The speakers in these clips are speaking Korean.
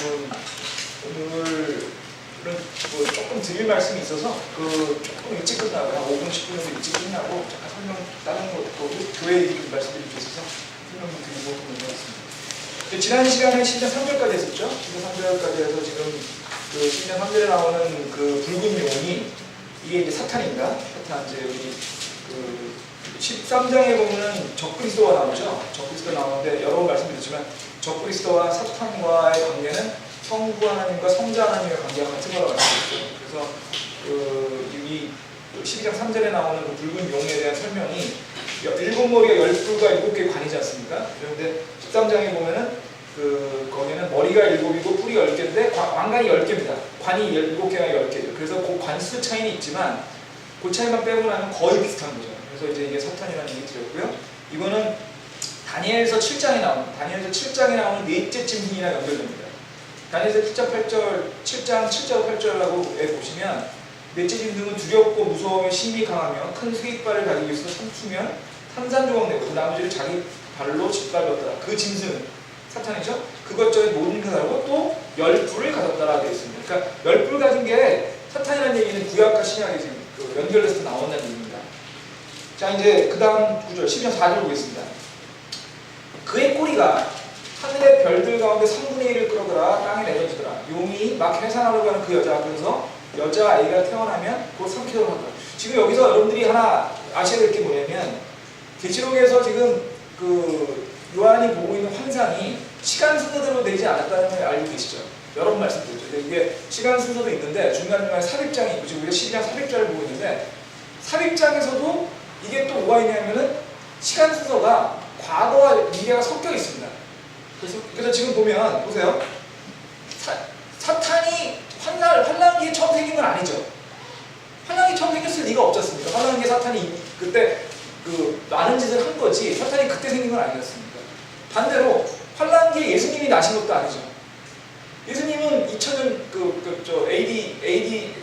오늘은 뭐 조금 드릴 말씀이 있어서 조금 일찍 끝나고 한 5분, 10분 정도 일찍 끝나고 잠깐 설명 다른 것도 교회 얘기 말씀드릴 게 있어서 설명 드리고 넘어가겠습니다. 지난 시간에 신장 3절까지 했었죠. 신장 3절까지 해서 지금 신장 3절에 나오는 붉은 용이 이게 이제 사탄입니다. 사탄 이제 우리 13장에 보면은 적그리스도가 나오죠. 적그리스도가 나오는데 여러 번 말씀드렸지만 적그리스도와 사탄과의 관계는 성부 하나님과 성자 하나님의 관계가 같은 거라고 말씀드렸죠. 그래서 이 12장 3절에 나오는 붉은 용에 대한 설명이 7머리가 10뿔과 7개의 관이지 않습니까? 그런데 13장에 보면은 거기는 머리가 7이고 뿔이 10개인데 왕관이 10개입니다. 관이 7개가 10개죠. 그래서 그 관수 차이는 있지만 그 차이만 빼고 나면 거의 비슷한 거죠. 그래서 이제 이게 사탄이라는 얘기 드렸고요. 이거는 다니엘서 7장에 나오는 넷째 짐승이랑 연결됩니다. 다니엘서 7장 8절, 7장 7절 8절하고 보시면 넷째 짐승은 두렵고 무서우며 힘이 강하며 큰 쇠이빨을 가지고 있어 삼키면 산산조각 내고 그 나머지를 자기 발로 짓밟았더라. 그 짐승은 사탄이죠. 그것저것 모든 것을 알고 또 10뿔을 가졌다라고 되어 있습니다. 그러니까 10뿔 가진 게 사탄이라는 얘기는 구약과 신약에 지금 연결돼서 나온다는 얘기입니다. 자, 이제 그 다음 구절 12장 4절 보겠습니다. 그의 꼬리가 하늘의 별들 가운데 3분의 1을 끌어들어 땅에 내던지더라. 용이 막 해산하려고 하는 그 여자 앞에서 여자아이가 태어나면 곧 삼키도록 하더라. 지금 여기서 여러분들이 하나 아셔야 될 게 뭐냐면 계시록에서 지금 요한이 보고 있는 환상이 시간 순서대로 되지 않았다는 걸 알고 계시죠? 여러 번 말씀드렸죠. 이게 시간 순서도 있는데 중간중간에 삽입장이 있고 지금 우리가 12장 삽입장을 보고 있는데 삽입장에서도 이게 또 뭐가 있냐면은 시간 순서가 과거와 미래가 섞여 있습니다. 그래서 지금 보면 보세요. 사탄이 환란기에 처음 생긴 건 아니죠. 환란기 처음 생겼을 리가 없지 않습니까? 환란기에 사탄이 그때 많은 짓을 한 거지 사탄이 그때 생긴 건 아니었습니다. 반대로 환란기에 예수님이 나신 것도 아니죠. 예수님은 2000년 AD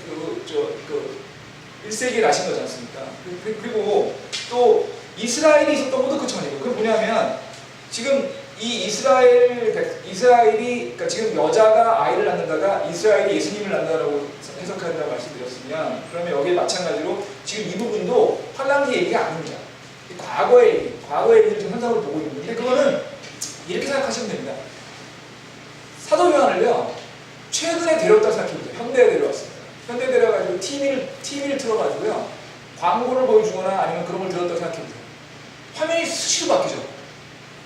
1세기에 나신 거지 않습니까? 그리고 또 이스라엘이 있었던 것도 그 전이고 그게 뭐냐면 지금 이 이스라엘이 그러니까 지금 여자가 아이를 낳는다가 이스라엘이 예수님을 낳는다라고 해석한다고 말씀드렸으면 그러면 여기에 마찬가지로 지금 이 부분도 환란기 얘기가 아닙니다. 과거의 얘기를 지금 현상으로 보고 있는데 그거는 이렇게 생각하시면 됩니다. 사도 요한을요 최근에 데려왔다고 생각해보세요. 현대에 데려왔습니다. 현대에 데려가지고 TV를 틀어가지고요 광고를 보여주거나 아니면 그런 걸 들었다고 생각해보세요. 화면이 수시로 바뀌죠.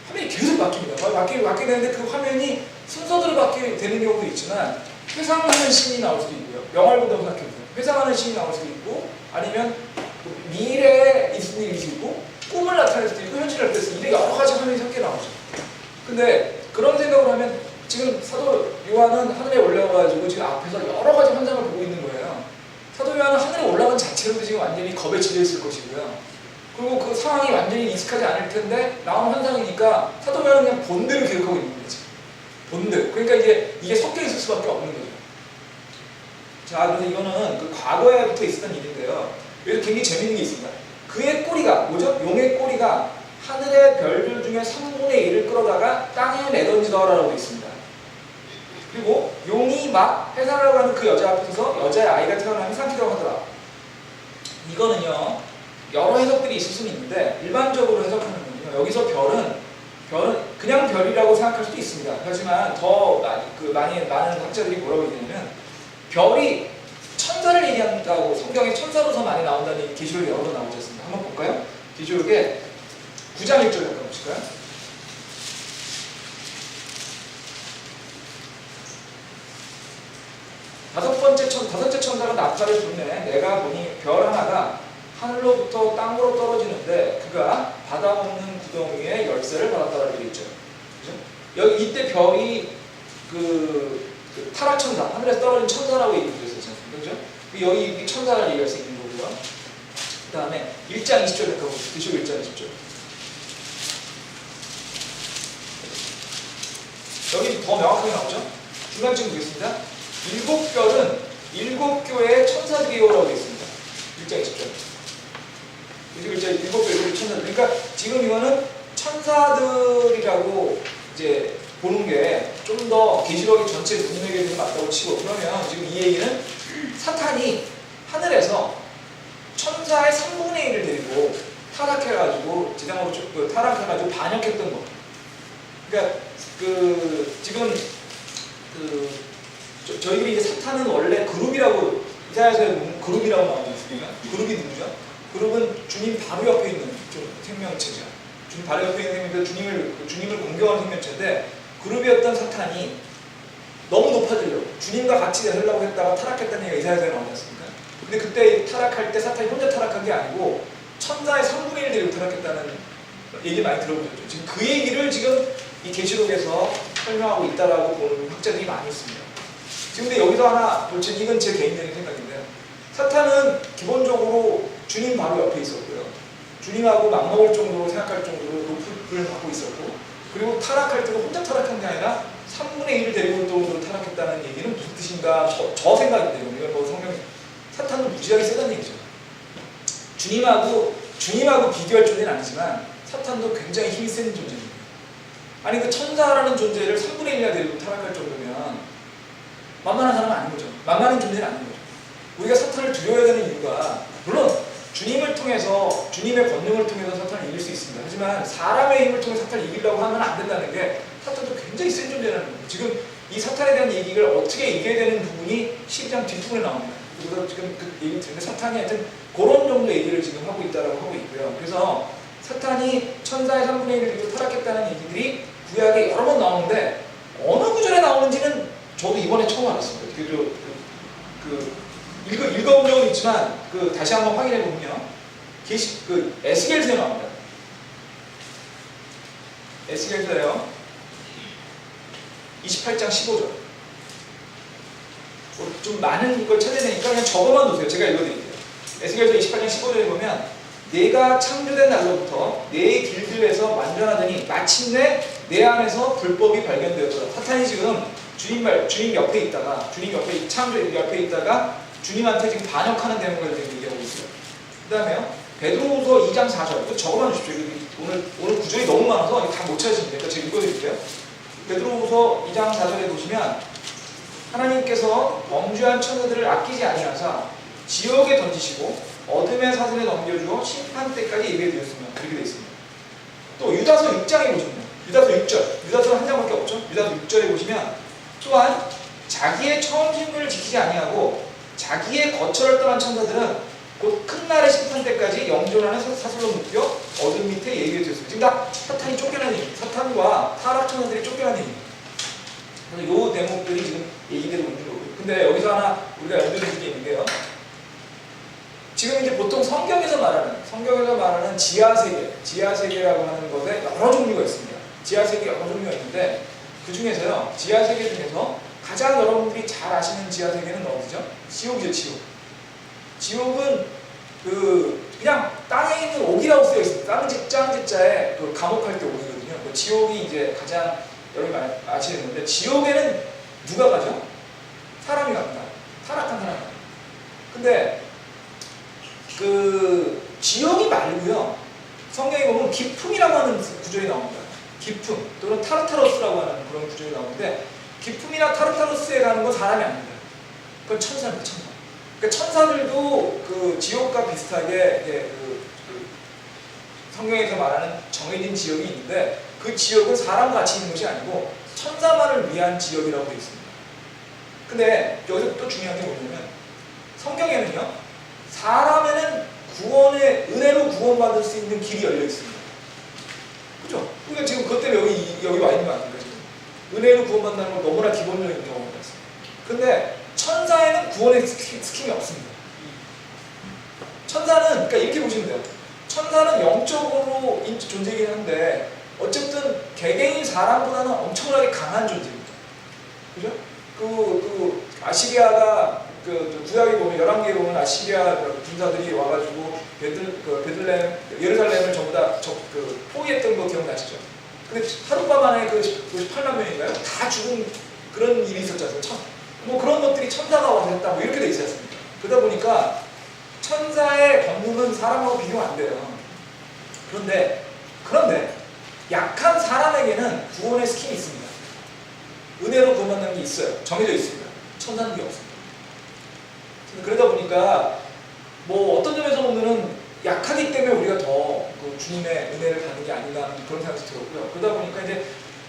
화면이 계속 바뀝니다. 바뀌게 되는데 그 화면이 순서대로 바뀌게 되는 경우도 있지만 회상하는 신이 나올 수도 있고요. 영화를 본다고 생각해보세요. 회상하는 신이 나올 수도 있고 아니면 미래에 있을 일이 있고 꿈을 나타낼 수도 있고 현실을 나타낼 수도 있고 이렇게 여러 가지 화면이 섞여 나오죠. 근데 그런 생각을 하면 지금 사도 요한은 하늘에 올라가가지고 지금 앞에서 여러 가지 환상을 보고 있는 거예요. 사도 요한은 하늘에 올라간 자체로도 지금 완전히 겁에 질려 있을 것이고요. 그리고 그 상황이 완전히 익숙하지 않을 텐데 나온 환상이니까 사도 요한은 그냥 본대로 기억하고 있는 거지. 본대로. 그러니까 이게 섞여 있을 수밖에 없는 거죠. 자, 그래서 이거는 그 과거에부터 있었던 일인데요. 여기서 굉장히 재밌는 게 있습니다. 그의 꼬리가 뭐죠? 용의 꼬리가 하늘의 별들 중에 3분의 1을 끌어다가 땅에 내던지더라라고 되어 있습니다. 그리고 용이 막 해산하려고 하는 그 여자 앞에서 여자의 아이가 태어나면 삼키라고 하더라. 이거는요 여러 해석들이 있을 수는 있는데 일반적으로 해석하는 건요 여기서 별은 그냥 별이라고 생각할 수도 있습니다. 하지만 더 많은 학자들이 뭐라고 얘기하냐면 별이 천사를 얘기한다고 성경에 천사로서 많이 나온다는 얘기 계시록에 여러 번 나오지 않습니까? 한번 볼까요? 계시록에 9장 1절 잠깐 보실까요? 다섯째 천사가 나팔을 불매 내가 보니 별 하나가 하늘로부터 땅으로 떨어지는데 그가 바다 없는 구덩 위에 열쇠를 받았다라고 되어 있죠. 그죠? 여기 이때 별이 타락천사, 하늘에서 떨어진 천사라고 얘기되어 있었지 않습니까? 그죠? 여기 천사를 얘기할 수 있는 거고요. 그 다음에 1장 20절 잠깐 보시죠. 계시록 1장 20절. 여기 더 명확하게 나오죠? 중간쯤 보겠습니다. 7별은 7교회의 천사들이요라고 되어 있습니다. 1장 20절. 7별 7교회 천사들. 그러니까 지금 이거는 천사들이라고 이제 보는 게 좀 더 계시록의 전체 문맥에 맞다고 치고, 그러면 지금 이 얘기는 사탄이 하늘에서 천사의 3분의 1을 데리고 타락해가지고 지상으로 타락해가지고 반역했던 거. 그러니까 지금 저희들이 이제 사탄은 원래 그룹이라고 이사야서에 그룹이라고 나오고 있습니다. 그룹이 누구죠? 그룹은 주님 바로 옆에 있는 좀 생명체죠. 주님 바로 옆에 있는 생명체, 주님을 공경하는 생명체인데, 그룹이었던 사탄이 너무 높아지려고 주님과 같이 되려고 했다가 타락했다는 얘기가 이사야서에 나오지 않습니까? 근데 그때 타락할 때 사탄이 혼자 타락한 게 아니고 천사의 3분의 1 데리고 타락했다는 얘기 많이 들어보셨죠. 지금 그 얘기를 지금 이 계시록에서 설명하고 있다라고 보는 학자들이 많이 있습니다. 지금 근데 여기서 하나 볼지는, 이건 제 개인적인 생각인데요. 사탄은 기본적으로 주님 바로 옆에 있었고요. 주님하고 맞먹을 정도로 생각할 정도로 높음을 갖고 있었고, 그리고 타락할 때도 혼자 타락한 게 아니라 3분의 1을 데리고 올 정도로 타락했다는 얘기는 무슨 뜻인가, 저 생각인데요. 이건 뭐 사탄은 무지하게 세다는 얘기죠. 주님하고 비교할 존재는 아니지만 사탄도 굉장히 힘이 센 존재입니다. 아니 그 천사라는 존재를 3분의 1이나 데리고 타락할 정도면 만만한 사람은 아닌 거죠. 만만한 존재는 아닌 거죠. 우리가 사탄을 두려워해야 되는 이유가, 물론 주님을 통해서, 주님의 권능을 통해서 사탄을 이길 수 있습니다. 하지만 사람의 힘을 통해 사탄을 이기려고 하면 안 된다는 게, 사탄도 굉장히 센 존재라는 거예요. 지금 이 사탄에 대한 얘기를 어떻게 이겨야 되는 부분이 12장 뒷부분에 나옵니다. 그래서 지금 그 얘기 듣는데, 사탄이 하여튼 그런 정도의 얘기를 지금 하고 있다고 하고 있고요. 그래서 사탄이 천사의 3분의 1을 들고 타락했다는 얘기들이 구약에 여러 번 나오는데, 어느 구절에 나오는지는 저도 이번에 처음 알았습니다. 읽어본 적은 있지만 다시 한번 확인해 보면요, 에스겔서에 나옵니다. 에스겔서에요, 28장 15절. 좀 많은 걸 찾아야 되니까 그냥 적어만 놓으세요. 제가 읽어드릴게요. 에스겔서 28장 15절에 보면, 내가 창조된 날로부터 내 길들에서 완전하더니 마침내 내 안에서 불법이 발견되었더라. 사탄이 지금 주님 옆에 있다가, 창조 옆에 있다가 주님한테 지금 반역하는 대목을 지금 얘기하고 있어요. 그 다음에요, 베드로후서 2장 4절. 이거 적어만 주십시오. 오늘 구절이 너무 많아서 다 못 찾으십니다. 그러니까 제가 읽어드릴게요. 베드로후서 2장 4절에 보시면, 하나님께서 범죄한 천사들을 아끼지 아니하사 지옥에 던지시고 어둠의 사슬에 넘겨주어 심판 때까지 예비되었으며, 그렇게 되어 있습니다. 또 유다서 6장에 보시면, 유다서 6절, 유다서는 한 장밖에 없죠. 유다서 6절에 보시면, 또한 자기의 처음 신분을 지키지 아니하고 자기의 거처를 떠난 천사들은 곧 큰 날의 심판 때까지 영존하는 사슬로 묶여 어둠 밑에 예비되었습니다. 지금 다 사탄이 쫓겨난 얘기입니다. 사탄과 타락 천사들이 쫓겨난 얘기입니다. 그래서 요 대목들이 지금 얘기되고 있는 거고요. 근데 여기서 하나 우리가 연결해줄 게 있는데요. 지금 이제 보통 성경에서 말하는 지하세계라고 하는 것에 여러 종류가 있습니다. 지하세계 여러 종류가 있는데, 그 중에서요, 지하세계 중에서 가장 여러분들이 잘 아시는 지하세계는 어디죠? 지옥이죠, 지옥. 지옥은 그냥 땅에 있는 옥이라고 쓰여 있습니다. 짱지자에 감옥할 때 옥이거든요. 지옥이 이제 가장 여러분이 아시는 건데, 지옥에는 누가 가죠? 사람이 갑니다. 타락한 사람. 근데 지옥이 말고요, 성경에 보면 기품이라고 하는 구절이 나옵니다. 기품 또는 타르타로스라고 하는 그런 구절이 나오는데, 기품이나 타르타로스에 가는 건 사람이 아닙니다. 그건 천사입니다. 천사. 그러니까 천사들도 지옥과 비슷하게 성경에서 말하는 정해진 지역이 있는데, 그 지역은 사람과 같이 있는 것이 아니고 천사만을 위한 지역이라고 되어 있습니다. 근데 여기서 또 중요한 게 뭐냐면, 성경에는요, 사람에는 은혜로 구원받을 수 있는 길이 열려 있습니다. 그죠? 그러니까 지금 그것 때문에 여기 와 있는 거 아닙니까? 지금 은혜로 구원받는다는 건 너무나 기본적인 경험이 있습니다. 근데 천사에는 구원의 스킴이 없습니다. 천사는, 그러니까 이렇게 보시면 돼요. 천사는 영적으로 존재이긴 한데, 어쨌든 개개인 사람보다는 엄청나게 강한 존재입니다. 그죠? 아시리아가 구약에 보면, 열왕기에 보면 아시리아 군사들이 와가지고 베들레헴, 예루살렘을 전부 다 포위했던 거 기억나시죠? 근데 하룻밤 안에 98만 명인가요? 다 죽은 그런 일이 있었지 않습니까? 뭐 그런 것들이 천사가 와서 했다, 뭐 이렇게 돼 있지 않습니까? 그러다 보니까 천사의 권능은 사람하고 비교가 안 돼요. 그런데 약한 사람에게는 구원의 스킨이 있습니다. 은혜로 구원받는 게 있어요. 정해져 있습니다. 천사는 그게 없습니다. 그러다 보니까 뭐 어떤 점에서 보면은 약하기 때문에 우리가 더 그 주님의 은혜를 받는 게 아닌가 하는 그런 생각이 들었고요. 그러다 보니까 이제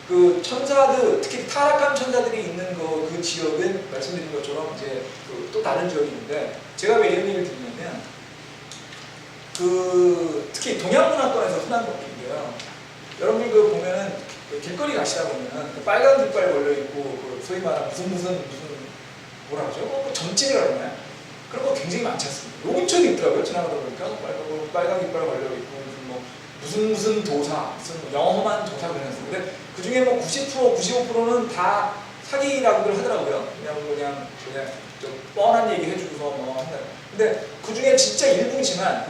그 천사들, 특히 타락한 천사들이 있는 그 지역은 말씀드린 것처럼 이제 그또 다른 지역이 있는데, 제가 왜 이런 얘기를 드리냐면 그 특히 동양문화권에서 흔한 것인데요. 여러분들 그 보면은 그 길거리 가시다 보면은 그 빨간 깃발 걸려 있고 그 소위 말하는 무슨 뭐라 그러죠? 점집이라 그러나요? 그런 거 굉장히 많지 않습니까? 로봇촌이 있더라고요. 지나가다 보니까 빨간 깃발 걸려 있고 무슨 도사, 무슨 영험한 도사 그런 거. 근데 그 중에 뭐 90%, 95%는 다 사기라고들 하더라고요. 그냥 좀 뻔한 얘기 해주고서 뭐 한다. 근데 그 중에 진짜 일부지만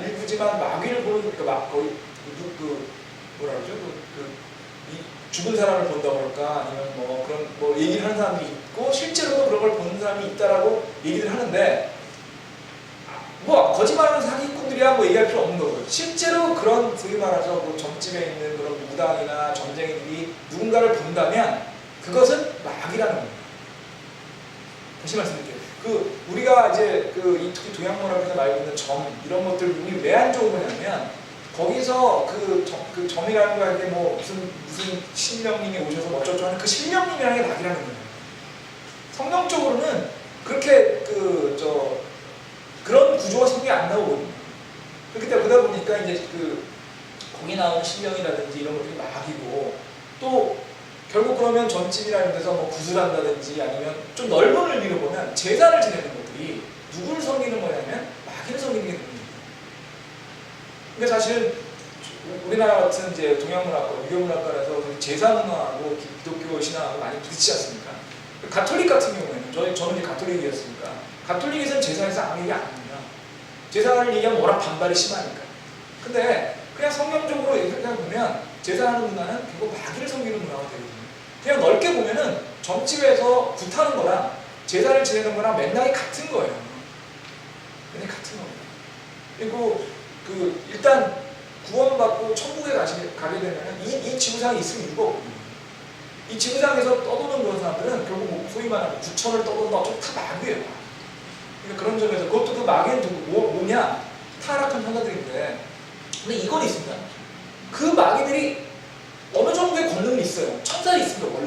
마귀를 보는, 그러니까 거의 뭐라 그러죠? 죽은 사람을 본다고 할까, 아니면 뭐 그런 뭐 얘기를 하는 사람이 있고 실제로도 그런 걸 보는 사람이 있다라고 얘기를 하는데, 뭐 거짓말하는 사기꾼들이야 뭐 얘기할 필요 없는 거고요. 실제로 그런 소위 말해서 뭐 점집에 있는 그런 무당이나 점쟁이들이 누군가를 본다면 그것은 마귀라는 겁니다. 다시 말씀드릴게요. 그 우리가 이제 특히 동양문화에서 말고 있는 점 이런 것들이 왜 안 좋은 거냐면, 거기서 그 점이라는 거 할 때 뭐 무슨 신령님이 오셔서 어쩌고 하는 그 신령님이라는 게 마귀라는 거예요. 성경적으로는 그렇게 그런 구조가 성경에 안 나오거든요. 그러다 보니까 이제 거기 나오는 신령이라든지 이런 것들이 마귀고, 또 결국 그러면 점집이라는 데서 뭐 구슬한다든지 아니면 좀 넓은 의미로 보면 제사를 지내는 것들이 누구를 섬기는 거냐면 마귀를 섬기는 게 됩니다. 그러니까 사실은 우리나라 같은 이제 동양문화권, 유교문화권에서 제사 문화하고 기독교 신앙하고 많이 부딪히지 않습니까? 가톨릭 같은 경우에는 저는 이제 가톨릭이었으니까 가톨릭에서는 제사에서 아무 얘기 안 합니다. 제사를 얘기하면 워낙 반발이 심하니까. 근데 그냥 성경적으로 생각해보면 제사하는 문화는 결국 마귀를 섬기는 문화가 되거든요. 그냥 넓게 보면은 점집에서 굿하는 거랑 제사를 지내는 거랑 맥락이 같은 거예요. 맨날 같은 겁니다. 그리고 일단 구원받고 천국에 가게 되면 이 지구상에 있을 이유가 없거든요. 이 지구상에서 떠도는 그런 사람들은 결국 뭐 소위 말하는 구천을 떠돈다, 어쩌고 다 마귀예요. 그러니까 그런 점에서 그것도 그 마귀는 뭐냐? 타락한 천사들인데, 근데 이건 있습니다. 그 마귀들이 어느 정도의 권능이 있어요. 천사는 있습니다.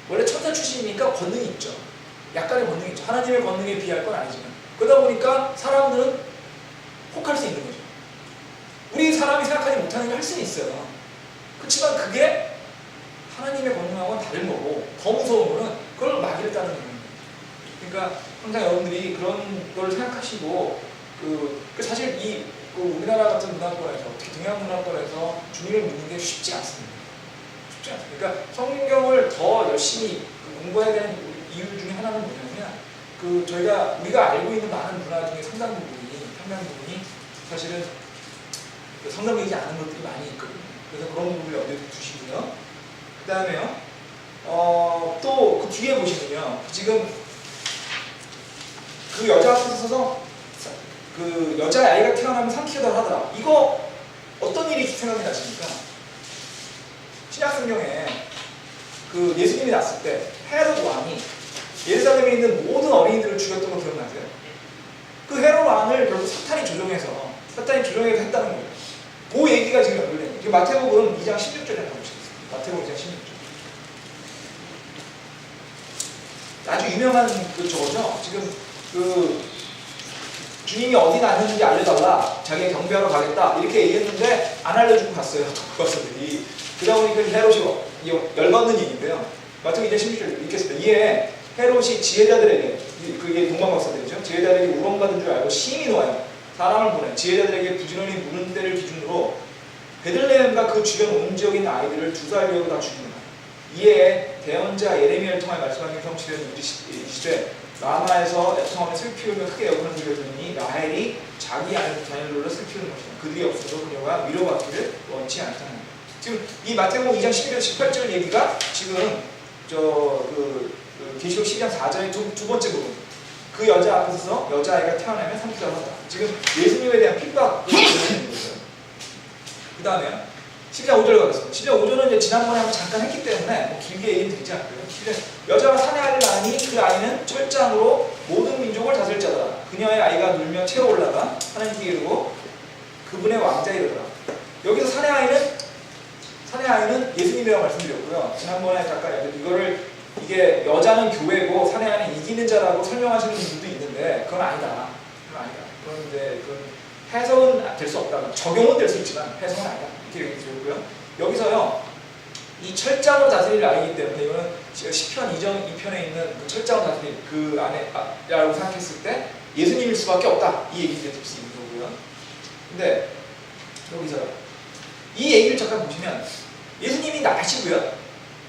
원래 천사 출신이니까 권능이 있죠. 약간의 권능이 있죠. 하나님의 권능에 비할 건 아니지만, 그러다 보니까 사람들은 혹할 수 있는 거죠. 우리 사람이 생각하지 못하는 걸 할 수는 있어요. 그렇지만 그게 하나님의 권능하고는 다른 거고, 더 무서운 거는 그걸 마귀를 따르는 거예요. 그러니까 항상 여러분들이 그런 걸 생각하시고, 사실 우리나라 같은 문화권에서, 특히 동양 문화권에서 주님을 믿는 게 쉽지 않습니다. 쉽지 않습니다. 그러니까 성경을 더 열심히 공부해야 되는 이유 중에 하나는 뭐냐면, 우리가 알고 있는 많은 문화 중에 상당 부분이 사실은 성경이지 않은 것들이 많이 있거든요. 그래서 그런 부분을 염두에 두시고요. 그 다음에요, 또 그 뒤에 보시면요, 지금 그 여자 앞에 서서 그 여자아이가 태어나면 삼키기도 하더라. 이거 어떤 일이 생각이 나십니까? 신약성경에 그 예수님이 났을 때 헤롯 왕이 예루살렘에 있는 모든 어린이들을 죽였던 거 기억나세요? 그 헤롯 왕을 결국 사탄이 조종해서 했다는 거예요. 그 얘기가 지금 연결돼요. 지금 마태복음 2장 16절에 나오시겠습니다. 마태복음 2장 16절. 아주 유명한 저거죠. 지금 주님이 어디 다녔는지 알려달라. 자기가 경배하러 가겠다. 이렇게 얘기했는데 안 알려주고 갔어요. 독박사들이. 그러다 보니까 헤롯이 열받는 얘기인데요. 마태복음 2장 16절 읽겠습니다. 이에 헤롯이 지혜자들에게, 그게 동방박사들이죠. 지혜자들에게 우롱받은 줄 알고 심히 놓아요. 사람을 보내 지혜자들에게 부지런히 무는 때를 기준으로 베들레헴과 그 주변 온 지역에 있는 아이들을 2살 이하로 다 죽이는 거예요. 이에 대언자 예레미야를 통해 말씀하신 성취된 이르시되 라마에서 애통하며 슬피 울며 크게 여기는 소리가 들으니 라헬이 자기 아들 자녀들로 슬피 우는 것이다. 그들이 없어도 그녀가 위로받기를 원치 않다는 거예요. 지금 이 마태복음 2장 11절 18절 얘기가 지금 계시록 12장 4절의 두 번째 부분. 그 여자 앞에 서서 여자아이가 태어나면 삼키라고 한다. 지금 예수님에 대한 핍박을 보여주는 거죠. 그 다음에 12장 5절 가겠습니다. 12장 5절은 이제 지난번에 한번 잠깐 했기 때문에 뭐 길게 얘기는 되지 않고요. 여자가 사내 아이를 낳으니 그 아이는 철장으로 모든 민족을 다스릴 자다. 그녀의 아이가 놀며 채어 올라가 하나님께 이르고 그분의 왕자에 이르더라. 여기서 사내 아이는 예수님이라고 말씀드렸고요. 지난번에 잠깐 이거를 이게 여자는 교회고 사내 아이는 이기는 자라고 설명하시는 분들도 있는데 그건 아니다. 그런데 그건 해석은 될 수 없다. 적용은 될 수 있지만 해석은 아니다. 이렇게 얘기 드렸고요. 여기서요. 이 철장으로 다스릴 아이이기 때문에 이거는 시편 2편에 있는 그 철장으로 다스릴 그 안에 라고 생각했을 때 예수님일 수밖에 없다. 이 얘기를 들 수 있는 거고요. 근데 여기서 이 얘기를 잠깐 보시면 예수님이 나시고요.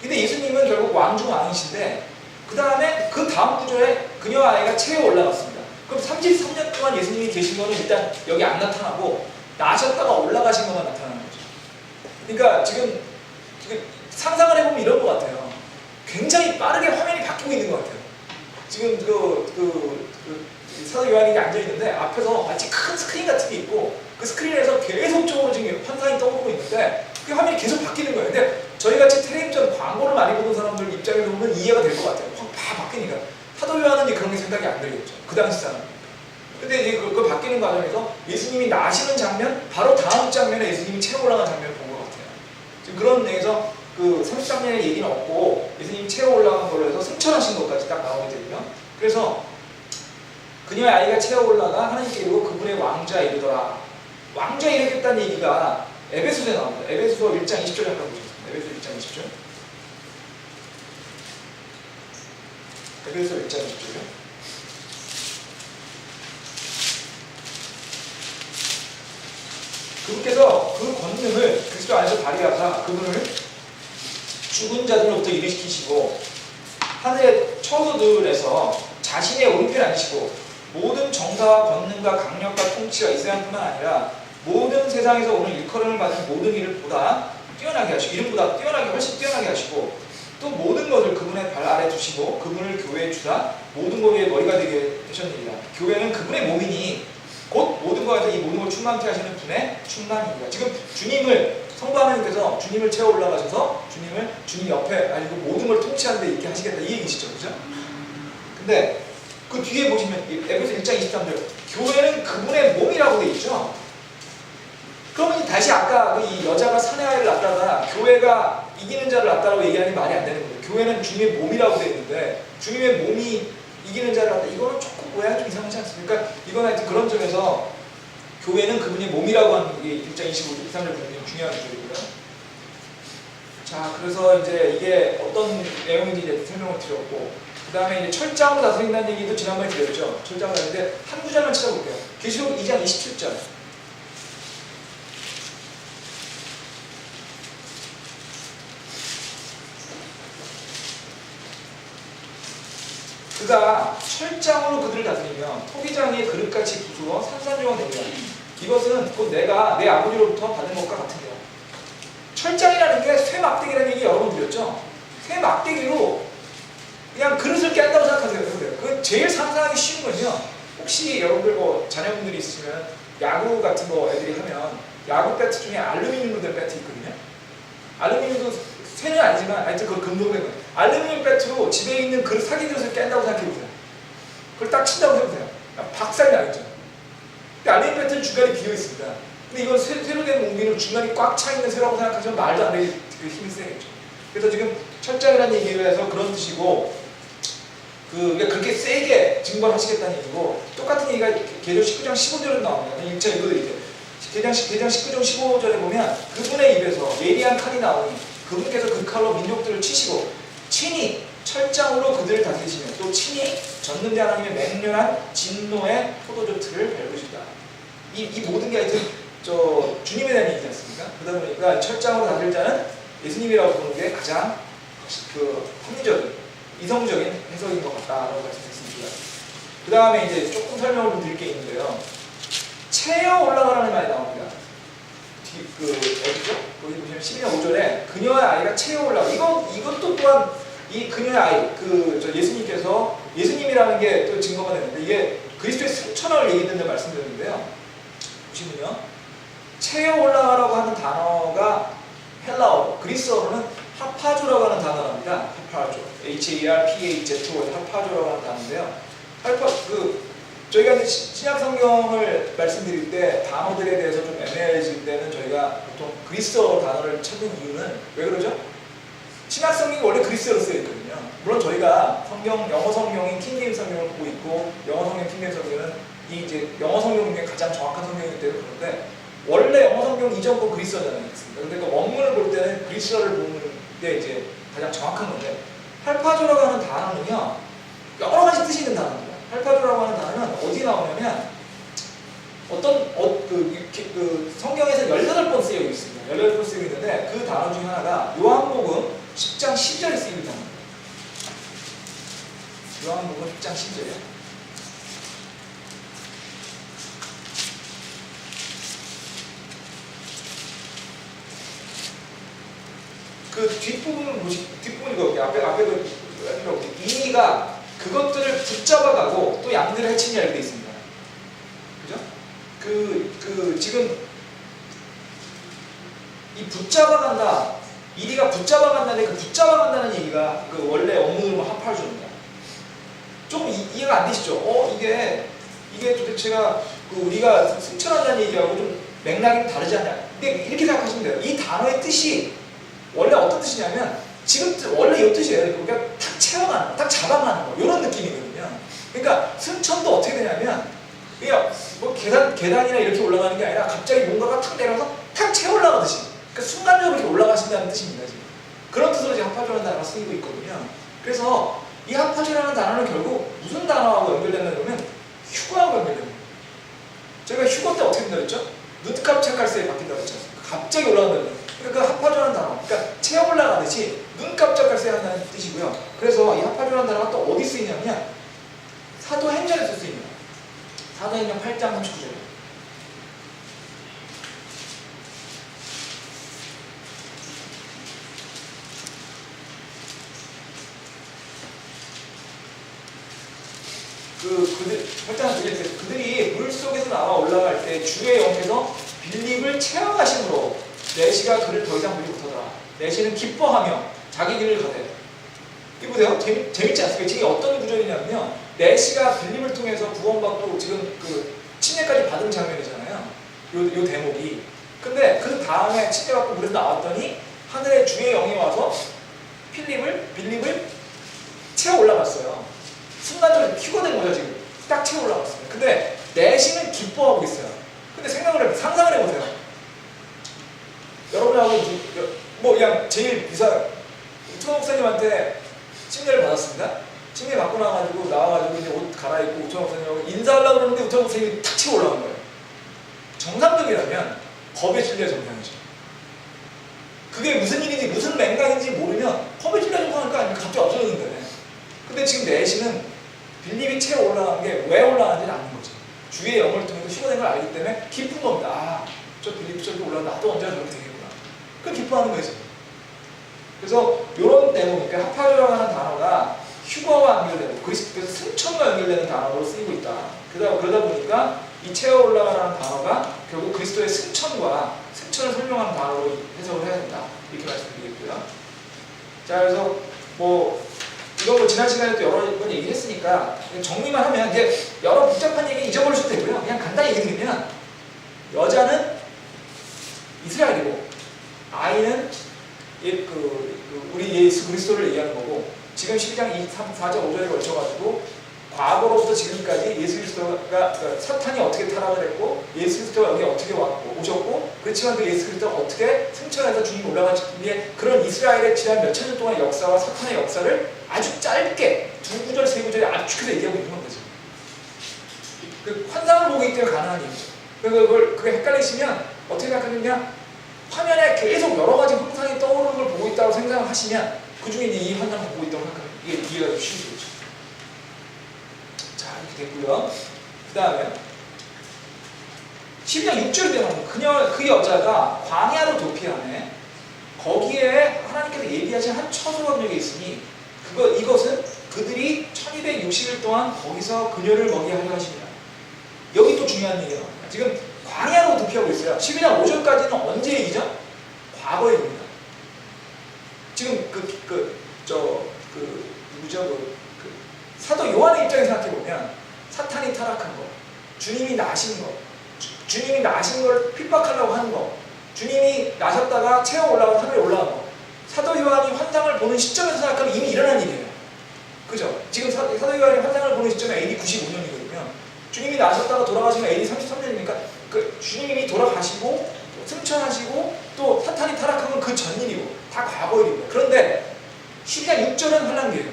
근데 예수님은 결국 왕중 왕이신데 그 다음에 그 다음 구절에 그녀 아이가 채에 올라갔습니다. 그럼 33년 동안 예수님이 계신 거는 일단 여기 안 나타나고 나셨다가 올라가신 것만 나타나는 거죠. 그러니까 지금 상상을 해보면 이런 것 같아요. 굉장히 빠르게 화면이 바뀌고 있는 것 같아요. 지금 사도 요한이 앉아있는데 앞에서 마치 큰 스크린 같은 게 있고 그 스크린에서 계속적으로 지금 환상이 떠오르고 있는데 그 화면이 계속 바뀌는 거예요. 근데 저희같이 텔레비전 광고를 많이 보는 사람들 입장에서 보면 이해가 될 것 같아요. 확 다 바뀌니까. 사도 요한은 그런 게 생각이 안 들겠죠. 그 당시 사람. 근데 이제 그 바뀌는 과정에서 예수님이 나시는 장면, 바로 다음 장면에 예수님이 채 올라간 장면을 본 것 같아요. 지금 그런 내에서 그 33년의 얘기는 없고 예수님이 채워 올라간 걸로 해서 승천하신 것까지 딱 나오게 되고요. 그래서 그녀의 아이가 채워 올라가 하나님께 이르고 그분의 왕좌에 이르더라. 왕좌에 이르겠다는 얘기가 에베소서에 나옵니다. 에베소서 1장 20절 잠깐 보겠습니다. 에베소 1장 20절. 에베소 1장 20절이요. 그분께서 그 권능을 그리스도 안에서 발휘하사 그분을 죽은 자들로부터 일으키시고 하늘의 처소들에서 자신의 오른편에 앉히시고 모든 정사와 권능과 강력과 통치와 이스라엘뿐만 아니라 모든 세상에서 오는 일컬음을 받은 모든 일을 보다 뛰어나게 하시고 이름보다 뛰어나게 훨씬 뛰어나게 하시고 또 모든 것을 그분의 발 아래 두시고 그분을 교회에 주사 모든 것의 머리가 되게 되셨느니라. 교회는 그분의 몸이니 곧 모든 것에서 이 모든 걸 충만케 하시는 분의 충만입니다. 지금 주님을 성부 하나님께서 주님을 채워 올라가셔서 주님 옆에 아니고 모든 걸 통치하는 데 있게 하시겠다 이 얘기시죠, 그죠? 근데 그 뒤에 보시면 에베소 1장 23절 교회는 그분의 몸이라고 돼 있죠. 그러면 다시 아까 이 여자가 사내 아이를 낳다가 교회가 이기는 자를 낳다라고 얘기하는 게 말이 안 되는 거예요. 교회는 주님의 몸이라고 돼 있는데 주님의 몸이 이기는 자를 낳다 이거는 조금 모양이 좀 이상하지 않습니까? 그러니까 이건 하여튼 그런 점에서 교회는 그분의 몸이라고 하는 게 1장 25절 23절 보면 중요한 구절이고요. 자, 그래서 이제 이게 어떤 내용인지 이제 설명을 드렸고 그 다음에 이제 철장으로 다스린다는 얘기도 지난번에 드렸죠. 철장으로 다스리는데 한 구절만 찾아볼게요. 계시록 2장 27절. 그가 철장으로 그들을 다스리며 토기장의 그릇같이 부수어 산산조각 내리라. 이것은 곧 내가 내 아버지로부터 받은 것과 같은데요. 철장이라는 게 쇠막대기라는 얘기 여러 번 드렸죠. 쇠막대기로 그냥 그릇을 깬다고 생각하세요. 그 제일 상상하기 쉬운 건요. 혹시 여러분들 뭐 자녀분들이 있으시면 야구 같은 거 애들이 하면 야구 배트 중에 알루미늄으로 된 배트 있거든요. 알루미늄도 쇠는 아니지만 하여튼 그거 금속된 거예요. 알루미늄 배트로 집에 있는 그릇 사기 그릇을 깬다고 생각해보세요. 그걸 딱 친다고 해보세요. 박살이 나겠죠. 근데 알루미늄 배트는 중간에 비어 있습니다. 근데 이건 쇠로 된 공기는 중간이 꽉 차 있는 쇠라고 생각하시면 말도 안 되게 힘이 세겠죠. 그래서 지금 철장이라는 얘기를 해서 그런 뜻이고 그렇게 세게 증거하시겠다는 얘기고 똑같은 얘기가 계시록 19장 15절에 나옵니다. 1차 읽어드릴게요. 계장 19장 15절에 보면 그분의 입에서 예리한 칼이 나오니 그분께서 그 칼로 민족들을 치시고 친히 철장으로 그들을 다스리시며 또 친히 졌는데 하나님의 맹렬한 진노의 포도주 틀을 밟으시다. 이 모든 게 하여튼 주님에 대한 얘기지 않습니까? 그러다 보니까 철장으로 다스릴 자는 예수님이라고 보는 게 가장 합리적인 이성적인 해석인 것 같다라고 말씀드렸습니다. 그 다음에 이제 조금 설명을 좀 드릴 게 있는데요. 채어 올라가라는 말이 나옵니다. 어디죠? 거기 보시면 12장 5절에 그녀의 아이가 채어 올라가. 이것도 또한 이 그녀의 아이, 예수님께서 예수님이라는 게 또 증거가 되는데 이게 그리스도의 승천을 얘기했는데 말씀드렸는데요. 보시면요. 채어 올라가라고 하는 단어가 헬라어, 그리스어로는 하파조라고 하는 단어랍니다. 하파조, H-A-R-P-A-Z-O, 하파조라고 하는 단어인데요. 저희가 이제 신약 성경을 말씀드릴 때 단어들에 대해서 좀 애매해질 때는 저희가 보통 그리스어 단어를 찾는 이유는 왜 그러죠? 신약 성경이 원래 그리스어로 쓰여 있거든요. 물론 저희가 영어 성경인 킹제임스 성경을 보고 있고, 영어 성경 킹제임스 성경은 이 이제 영어 성경 중에 가장 정확한 성경이기 때문에 그런데, 원래 영어 성경 이전 거 그리스어잖아요. 근데 그 원문을 볼 때는 그리스어를 보는 게 이제 가장 정확한 건데, 할파조라고 하는 단어는요, 여러 가지 뜻이 있는 단어입니다. 할파조라고 하는 단어는 어디 나오냐면, 성경에서 18번 쓰여 있습니다. 18번 쓰여 있는데, 그 단어 중에 하나가 요한복음 10장 10절에 쓰이는 단어입니다. 요한복음 10장 10절에. 그 뒷부분은 뒷부분이고, 앞에 이니가 그것들을 붙잡아가고 또 양들을 해치냐 이렇게 돼 있습니다. 그죠? 지금 이 붙잡아간다, 이리가 붙잡아간다는데 그 붙잡아간다는 얘기가 그 원래 원문으로 합할줍니다. 좀 이해가 안 되시죠? 이게 도대체가 우리가 승천한다는 얘기하고 좀 맥락이 다르지 않냐? 근데 이렇게 생각하시면 돼요. 이 단어의 뜻이 원래 어떤 뜻이냐면, 지금 원래 이 뜻이에요. 그러니까 탁 채워가는 거, 탁 잡아가는 거, 이런 느낌이거든요. 그러니까 승천도 어떻게 되냐면, 뭐 계단이나 이렇게 올라가는 게 아니라 갑자기 뭔가가 탁 내려서 탁 채워 올라가듯이, 그러니까 순간적으로 이렇게 올라가신다는 뜻입니다. 지금. 그런 뜻으로 지금 하파조라는 단어가 쓰이고 있거든요. 그래서 이 하파조라는 단어는 결국 무슨 단어하고 연결되냐면 휴거하고 연결됩니다. 저희가 휴거 때 어떻게 된다고 했죠? 눈 깜짝할 새에 바뀐다고 했죠. 갑자기 올라간다는 거예요. 그러니까 하파조라는 단어, 그러니까 채워 올라가듯이 눈 깜짝할 새 한다는 뜻이고요. 그래서 이 하파조라는 단어가 또 어디 쓰이냐면 사도행전에서 쓰입니다. 사도행전 8장 39절. 그들이 물 속에서 나와 올라갈 때 주의 영께서 빌립을 체험하심으로 내시가 그를 더 이상 물지 못하더라. 내시는 기뻐하며 자기 길을 가되. 이거 보세요. 재밌지 않습니까? 지금 어떤 구절이냐면요, 내시가 빌립을 통해서 구원받고 지금 침례까지 받은 장면이잖아요. 요 대목이. 근데 그 다음에 침례받고 물에서 나왔더니 하늘의 주의 영이 와서 빌립을 채워 올라갔어요. 순간적으로 휴거된 거죠. 지금 딱 채워 올라갔어요. 근데 내시는 기뻐하고 있어요. 근데 상상을 해보세요. 여러분하고 뭐 그냥 제일 우천 목사님한테 침례를 받았습니다. 침례 받고 나와가지고 이제 옷 갈아입고 우천 목사님하고 인사하려고 그러는데 우천 목사님이 탁 치고 올라간 거예요. 정상적이라면 법에 질려야 정상이죠. 그게 무슨 일인지 무슨 맥락인지 모르면 법에 질려야 정상일 거 아닙니까? 갑자기 없어졌는데. 근데 지금 내시는 빌립이 채워 올라간 게 왜 올라가는지는 아는 거죠. 주의 영을 통해서 휴거된 걸 알기 때문에 기쁜 겁니다. 아, 저 빌립이 저렇게 올라가, 나도 언제나 저렇게 되겠구나. 그 기뻐하는 거죠. 그래서 이런 대목이니까 하파조라고 하는 단어가 휴거와 연결되고 그래서 승천과 연결되는 단어로 쓰이고 있다. 그러다 보니까 이 채워 올라가라는 단어가 결국 그리스도의 승천을 설명하는 단어로 해석을 해야 된다. 이렇게 말씀드리겠고요. 자, 그래서 이거 지난 시간에 또 여러 번 얘기했으니까 정리만 하면 이제 여러 복잡한 얘기 잊어버리셔도 되고요. 그냥 간단히 얘기 드리면, 여자는 이스라엘이고 아이는 우리 예수 그리스도를 얘기하는 거고, 지금 12장 4절 5절에 걸쳐가지고 과거로부터 지금까지 예수 그리스도가 사탄이 어떻게 타락을 했고 예수 그리스도가 여기 어떻게 오셨고, 그렇지만 그 예수 그리스도가 어떻게 승천해서 주님 올라가시기에 그런 이스라엘의 지난 몇천 년 동안의 역사와 사탄의 역사를 아주 짧게 2구절 3구절에 압축해서 얘기하고 있는 거죠. 그 환상을 보기 때문에 가능한 얘기죠. 그게 헷갈리시면 어떻게 생각하느냐, 화면에 계속 여러 가지 형상이 떠오르는 걸 보고 있다고 생각하시면 그 중에 이 환상을 보고 있다고 생각하면 이게 이해가 좀 쉬운 거죠. 자, 이렇게 됐고요. 그 다음에 12장 6절에 되면 그 여자가 광야로 도피하네. 거기에 하나님께서 예비하신 한 처소가 그녀에게 있으니 이것은 그들이 1260일 동안 거기서 그녀를 먹게 하려 하십니다. 여기 또 중요한 얘기가 나옵니다. 지금 광야로 도피하고 있어요. 12장 5절까지는 언제 얘기죠? 과거 얘기입니다. 지금 누구죠? 사도 요한의 입장에서 생각해보면 사탄이 타락한 거, 주님이 나신 거, 주님이 나신 걸 핍박하려고 하는 거, 주님이 나셨다가 체험 올라가서 하늘에 올라간 거, 사도 요한이 환상을 보는 시점에서 생각하면 이미 일어난 일이에요. 그죠? 지금 사도 요한이 환상을 보는 시점이 AD 95년이거든요. 주님이 나셨다가 돌아가시면 AD 33년이니까 주님이 돌아가시고 승천하시고 또 사탄이 타락한 건 그 전일이고 다 과거 일입니다. 그런데 12장 6절은 환란기예요.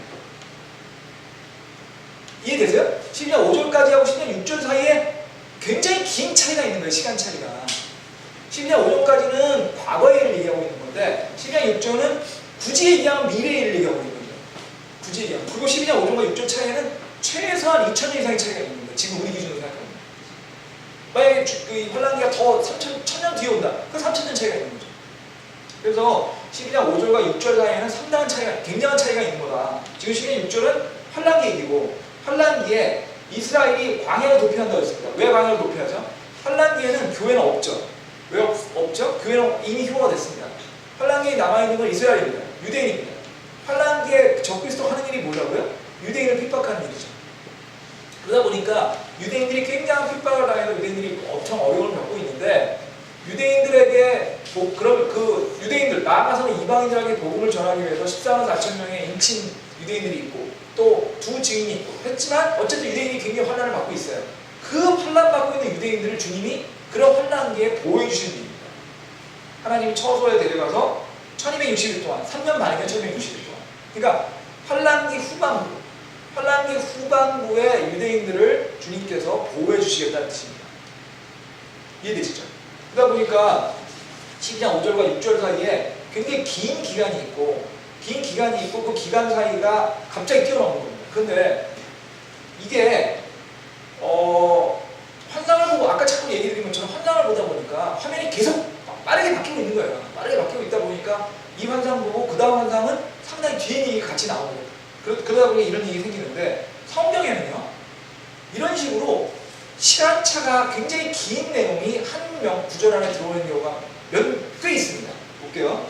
이해되세요? 12장 5절까지 하고 12장 6절 사이에 굉장히 긴 차이가 있는 거예요. 시간 차이가. 12장 5절까지는 과거의 일을 얘기하고 있는 건데 12장 6절은 굳이 얘기하면 미래의 일을 얘기하고 있는 거예요. 굳이 얘기하면. 그리고 12장 5절과 6절 차이에는 최소한 2000년 이상의 차이가 있는 거예요. 지금 우리 기준으로 생각하면. 만약에 이 환란기가 더 1000년 뒤에 온다. 그 3000년 차이가 있는 거죠. 그래서 12장 5절과 6절 사이에는 상당한 차이가, 굉장한 차이가 있는 거다. 지금 12장 6절은 환란기 얘기고, 환란기에 이스라엘이 광야를 도피한다고 했습니다. 왜 광야를 도피하죠? 환란기에는 교회는 없죠. 왜 없죠? 교회는 이미 휴거가 됐습니다. 환란기에 남아있는 건 이스라엘입니다. 유대인입니다. 환란기에 적그리스도 하는 일이 뭐라고요? 유대인을 핍박하는 일이죠. 그러다 보니까 유대인들이 굉장한 핍박을 당해서 유대인들이 엄청 어려움을 겪고 있는데, 유대인들에게 유대인들 나아가서는 이방인들에게 복음을 전하기 위해서 14만 4천 명의 인친 유대인들이 있고 또 두 증인이 있고 했지만 어쨌든 유대인이 굉장히 환난을 받고 있어요. 그 환난 받고 있는 유대인들을 주님이 그런 환난기에 보호해 주시는 분입니다. 하나님이 처소에 데려가서 1260일 동안 3년 만이면 1260일 동안, 그러니까 환난기 후반부에 유대인들을 주님께서 보호해 주시겠다는 뜻입니다. 이해되시죠? 그러다 보니까 12장 5절과 6절 사이에 굉장히 긴 기간이 있고 그 기간 사이가 갑자기 뛰어나오는 겁니다. 그런데 이게 환상을 보고 아까 자꾸 얘기 드린 것처럼 환상을 보다 보니까 화면이 계속 빠르게 바뀌고 있는 거예요. 빠르게 바뀌고 있다 보니까 이 환상 보고 그 다음 환상은 상당히 뒤에 얘기 같이 나오는 거예요. 그러다 보니 이런 일이 생기는데, 성경에는요 이런 식으로 시간차가 굉장히 긴 내용이 한 구절 안에 들어오는 경우가 꽤 있습니다. 볼게요.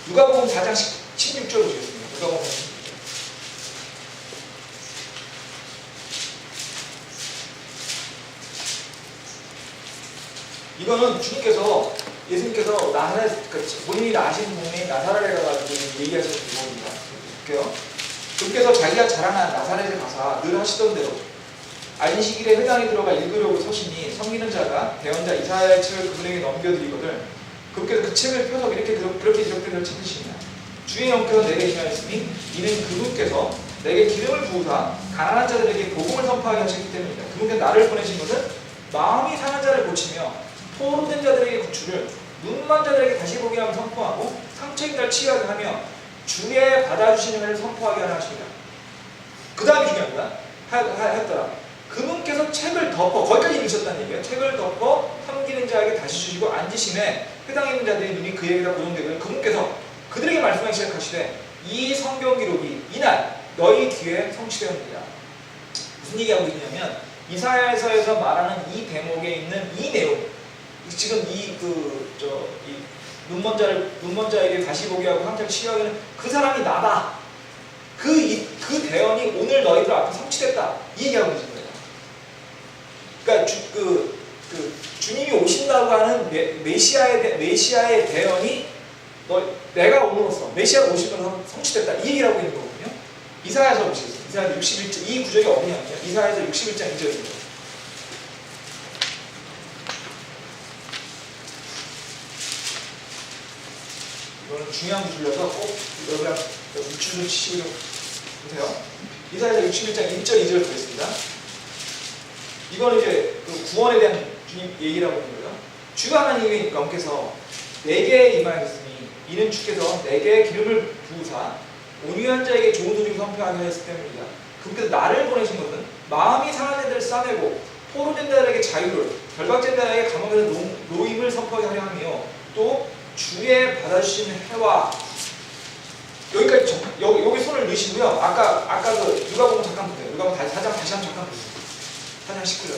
누가복음 4장 16절을 보겠습니다. 누가복음 16절. 이거는 예수님께서 본인이 나신 동네인 나사렛에 가가지고 얘기하시는 부분입니다. 볼게요. 주께서 자기가 자라난 나사렛에 가사 늘 하시던 대로 안식일에 회당에 들어가 읽으려고 서시니 섬기는 자가 대언자 이사야의 책을 그분에게 넘겨드리거든 그분께서 그 책을 펴서 그렇게 기록된 찾으시냐. 주의 영께서 내게 임하였으니 이는 그분께서 내게 기름을 부으사 가난한 자들에게 복음을 선포하게 하셨기 때문이다. 그분께서 나를 보내신 것은 마음이 상한 자를 고치며 포로된 자들에게 구출을, 눈먼 자들에게 다시 보게 하며 선포하고 상처 입은 자를 치유하게 하며 주의 받아주시는 것을 선포하게 하라 하십니다. 그 다음이 중요합니다. 하였더라. 그분께서 책을 덮어, 거기까지 읽으셨다는 얘기예요. 책을 덮어 섬기는 자에게 다시 주시고 앉으심에 회당에 있는 자들의 눈이 그에게다 고정되거든 그분께서 그들에게 말씀하기 시작하시되 이 성경 기록이 이날 너희 귀에 성취되었느니라. 무슨 얘기하고 있냐면 이사야서에서 말하는 이 대목에 있는 이 내용, 지금 눈먼 자에게 다시 보게 하고 상처를 치유하게 하는 그 사람이 나다. 그 대언이 오늘 너희들 앞에 성취됐다. 이 얘기하고 있는 거예요. 그러니까 주님이 오신다고 하는 메시아의 대언이 내가 오므로써 메시아가 오시면서 성취됐다. 이 얘기를 하고 있는 거거든요. 이사야서 보시겠어요. 이사야 61장, 이 구절이 어디냐면요. 이사야서 61장 2절입니다. 이거는 중요한 구절이라서 꼭 여기랑 우측으로 치시고 보세요. 이사야서 61장 1절 2절 보겠습니다. 이거는 이제 그 구원에 대한 주님 얘기라고 하는 거예요. 주가 하나님의 영께서 내게 임하였으니 이는 주께서 내게 기름을 부으사 온유한 자에게 좋은 소식을 선포하게 하였을 때문이다. 그분께서 나를 보내신 것은 마음이 상한 자들을 싸내고 포로된 자들에게 자유를, 결박된 자들에게 감옥에서 노임을 선포하게 하려 하며 또 주의 받아주신 해와, 여기까지 여기 손을 넣으시고요. 아까 그 누가복음 잠깐 보세요. 누가복음 다시 한번 잠깐 보세요. 4장 19절.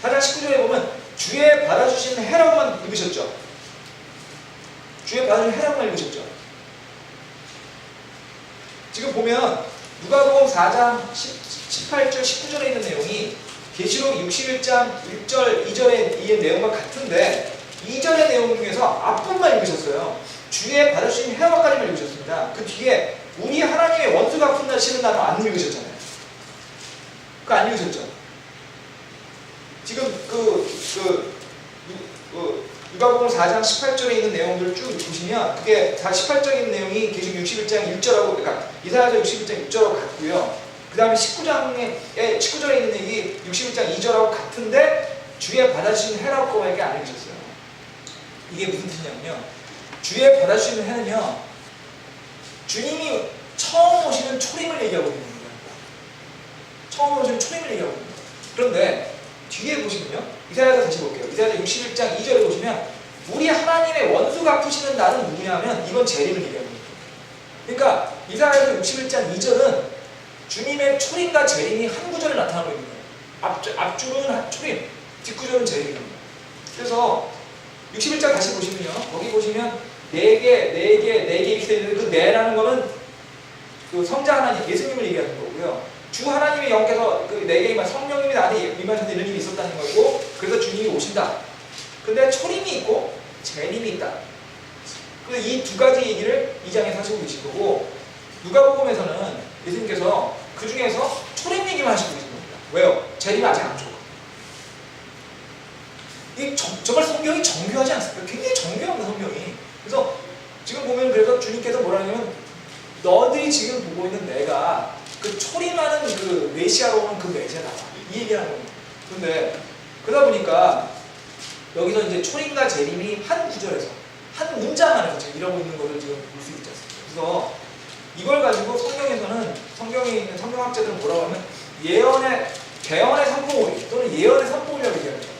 4장 19절에 보면 주의 받아주신 해라고만 읽으셨죠. 주의 받아주신 누가복음 4장 18절 19절에 있는 내용이 계시록 61장 1절 2절의 이 내용과 같은데 2절의 내용 중에서 앞부분만 읽으셨어요. 주의 받으신 해와까지만 읽으셨습니다. 그 뒤에 우리 하나님의 원수가 푼다시는 단어 안 읽으셨잖아요. 그거 안 읽으셨죠? 지금 누가복음 4장 18절에 있는 내용들을 쭉 보시면 그게 다 18절에 있는 내용이 계시록 61장 1절하고 그러니까 이사야서 61장 6절하고 같고요. 그 다음에 19절에 있는 얘기 61장 2절하고 같은데 주의 받아주시는 해라고 거에게 안 읽으셨어요. 이게 무슨 뜻이냐면요. 주의 받아주시는 해는요. 주님이 처음 오시는 초림을 얘기하고 있는 겁니다. 처음 오시는 초림을 얘기하고 있는 거예요. 그런데 뒤에 보시면요. 이사야서 다시 볼게요. 이사야서 61장 2절에 보시면 우리 하나님의 원수가 푸시는 날은 누구냐면 이건 재림을 얘기하는 거예요. 그러니까 이사야서 61장 2절은 주님의 초림과 재림이 한 구절에 나타나고 있는 거예요. 앞줄은 초림, 뒷구절은 재림입니다. 그래서 61장 다시 보시면요. 거기 보시면 네 개 이렇게 되어 있는데 그 네라는 거는 그 성자 하나님, 예수님을 얘기하는 거고요. 주 하나님의 영께서 그 네 개의 성령님이 나한테 임하셔서 이런 일이 있었다는 거고 그래서 주님이 오신다. 근데 초림이 있고 재림이 있다. 그래서 이 두 가지 얘기를 2장에서 하시고 계신 거고 누가복음에서는 예수님께서 그 중에서 초림 얘기만 하시고 계신 겁니다. 왜요? 재림이 아직 안 좋아. 정말 성경이 정교하지 않습니까? 굉장히 정교합니다, 성경이. 그래서 지금 보면 그래서 주님께서 뭐라 하냐면 너들이 지금 보고 있는 내가 그 초림하는 그 메시아로 오는 그 메시아다. 이 얘기를 하는 겁니다. 근데 그러다 보니까 여기서 이제 초림과 재림이 한 구절에서 한 문장 안에서 지금 일하고 있는 것을 지금 볼 수 있지 않습니까? 그래서 이걸 가지고 성경에 있는 성경학자들은 뭐라고 하면 대언의 삼봉오리 또는 예언의 삼봉오리라고 얘기합니다.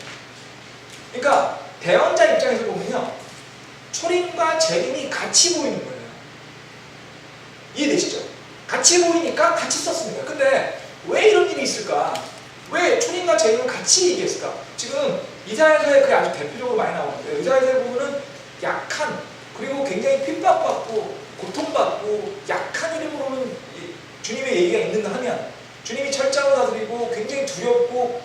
그러니까 대언자 입장에서 보면요. 초림과 재림이 같이 보이는 거예요. 이해되시죠? 같이 보이니까 같이 썼습니다. 근데 왜 이런 일이 있을까? 왜 초림과 재림을 같이 얘기했을까? 지금 이사야서에 그게 아주 대표적으로 많이 나오는데 이사야서에 보면은 약한 그리고 굉장히 핍박받고 고통받고 약한 이름으로는 주님의 얘기가 있는가 하면 주님이 철장을 다스리고 굉장히 두렵고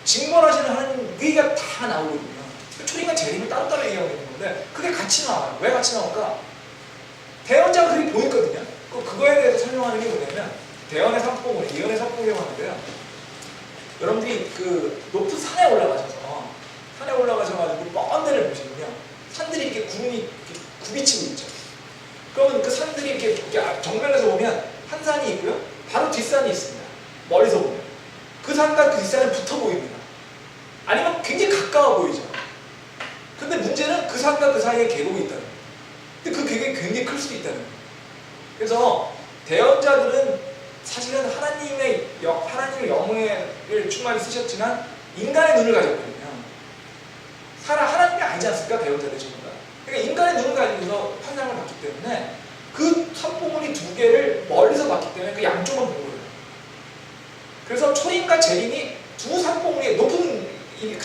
징벌하시는 하나님 얘기가 다 나오거든요. 초림과 재림을 따로따로 얘기하고 있는 건데 그게 같이 나와요. 왜 같이 나올까? 대언자가 그렇게 보였거든요. 그거에 대해서 설명하는 게 뭐냐면 대언의 삼봉오리, 예언의 삼봉오리라고 하는데요. 여러분들이 그 높은 산에 올라가셔가지고 먼 데를 보시면요. 산들이 이렇게 구름이 이렇게 굽이치고 있죠. 그러면 그 산들이 이렇게 정면에서 보면 한 산이 있고요. 바로 뒷산이 있습니다. 멀리서 보면. 그 산과 그 뒷산은 붙어 보입니다. 아니면 굉장히 가까워 보이죠. 근데 문제는 그 산과 그 사이에 계곡이 있다는 거예요. 근데 그 계곡이 굉장히 클 수도 있다는 거예요. 그래서 대언자들은 사실은 하나님의 영을 충만히 쓰셨지만 인간의 눈을 가졌거든요. 하나님이 아니지 않습니까? 대언자들 전부 다. 그러니까 인간의 눈을 가지고서 판단을 받기 때문에 그 삼봉오리 두 개를 멀리서 봤기 때문에 그 양쪽만 본 거예요. 그래서 초림과 재림이 두 삼봉오리의 높은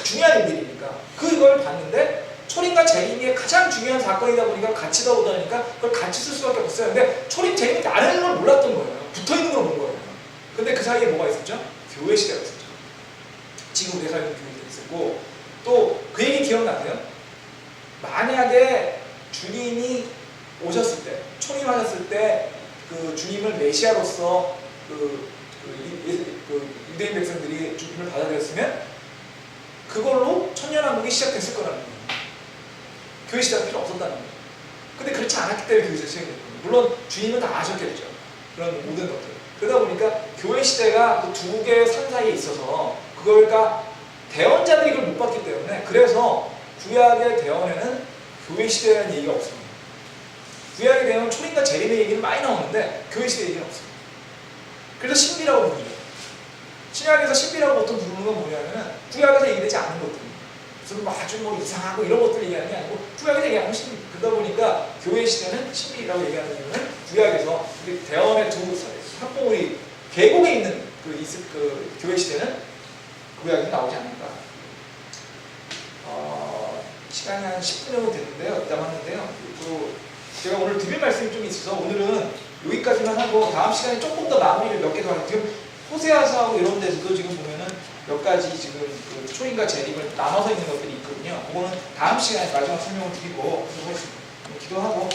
중요한 일들이니까 그걸 봤는데 초림과 재림이 가장 중요한 사건이다 보니까 같이 나오다 보니까 그걸 같이 쓸 수밖에 없어요. 근데 초림, 재림이 나는 걸 몰랐던 거예요. 붙어있는 걸 본 거예요. 근데 그 사이에 뭐가 있었죠? 교회 시대가 있었죠. 지금 우리가 살고 있는 교회 시대가 있었고 또 그 얘기 기억나세요? 만약에 주님이 오셨을 때, 초림하셨을 때 그 주님을 메시아로서 유대인 백성들이 주님을 받아들였으면 그걸로 천년왕국이 시작됐을 거라는 거예요. 교회 시대가 필요 없었다는 거예요. 근데 그렇지 않았기 때문에 교회 시대가 시작됐거든요. 물론 주님은 다 아셨겠죠. 그런 모든 것들. 그러다 보니까 교회 시대가 그 두 개의 산 사이에 있어서 그걸가 대언자들이 이걸 못 봤기 때문에 그래서 구약의 대언에는 교회 시대라는 얘기가 없습니다. 구약의 대언은 초림과 재림의 얘기는 많이 나오는데 교회 시대 얘기는 없습니다. 그래서 신비라고 부르죠. 신약에서 신비라고 보통 부르는 건 뭐냐면은 구약에서 얘기되지 않은 것들입니다. 무슨 아주 이상하고 이런 것들 얘기하는 게 아니고 구약에서 얘기하는 신비. 그러다 보니까 교회 시대는 신비라고 얘기하는 이유는 구약에서 대언의 두 삼봉오리 계곡에 있는 그 교회 시대는 구약이 나오지 않을까. 시간이 한 10분 정도 됐는데요. 이따 왔는데요. 제가 오늘 드릴 말씀이 좀 있어서 오늘은 여기까지만 하고 다음 시간에 조금 더 마무리를 몇 개 더 하는 지금 호세아서하고 이런 데서도 지금 보면은 몇 가지 지금 그 초인과 재림을 나눠서 있는 것들이 있거든요. 그거는 다음 시간에 마지막 설명을 드리고 하도록 하겠습니다. 기도하고